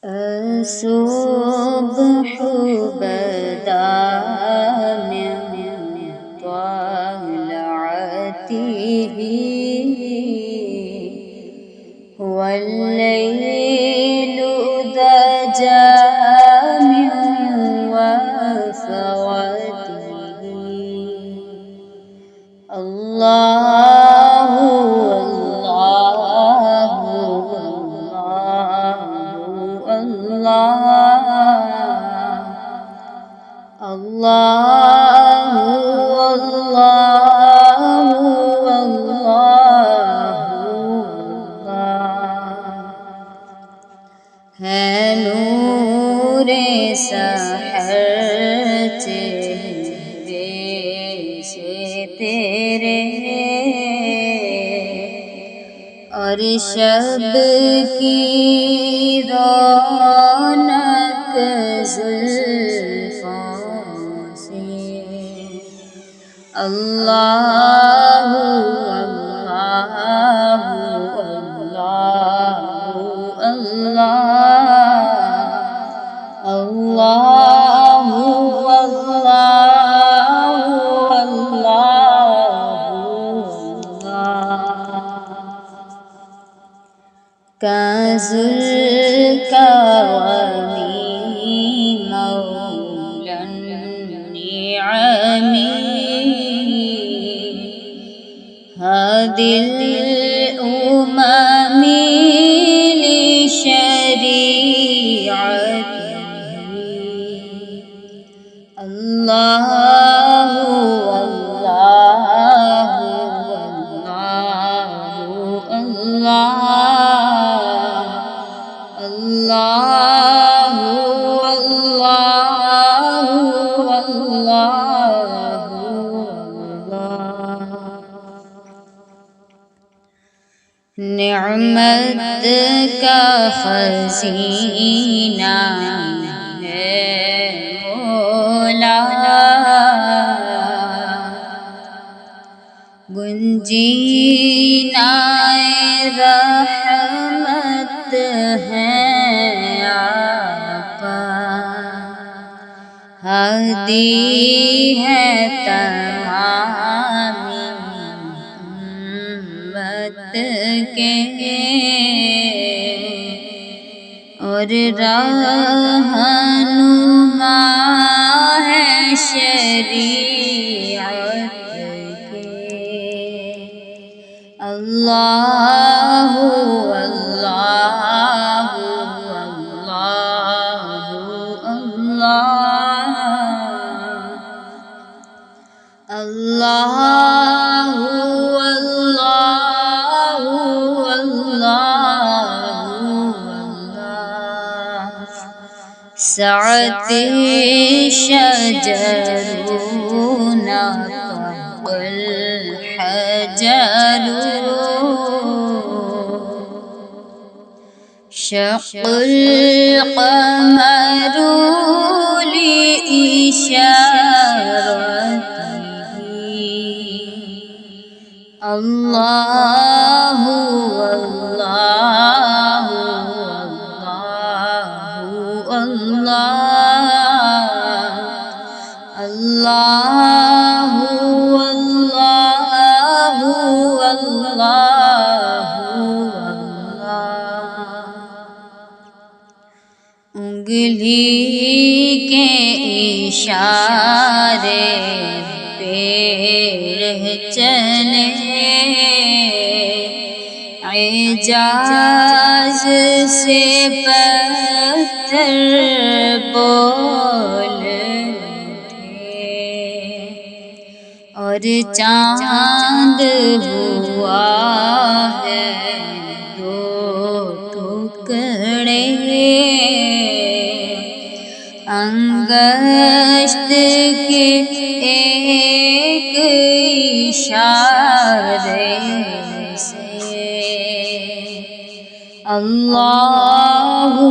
الصبح بدا من طلعته والليل دجى من وفوته الله الله الله الله है नूरे सहर चेहरे से तेरे और शब की रौनक जुल्फों से अल्लाह अल्लाह अल्लाह अल्लाह काज़ुल कवामी मौलन निअमी हादिल उममी लिशरीअतिही अल्लाहु अल्लाहु अल्लाहु निअमत का खज़ीना है मौला गुंजीनाए रहमत है आपा हादी है तमामी उम्मत के और रहनुमा है शरीअत अल्लाहु अल्लाहु अल्लाह अल्लाहु अल्लाह सअती शजरुना तक़ल हजरु शक़ल क़मरु लिइशारतिही अल्लाहु अल्लाहु अल्लाह अल्लाहु उंगली के इशारे पे चले एजाज से पत्थर बोल और चांद हुआ है दो टुकड़े अंगश्त के एक इशारे से अल्लाहु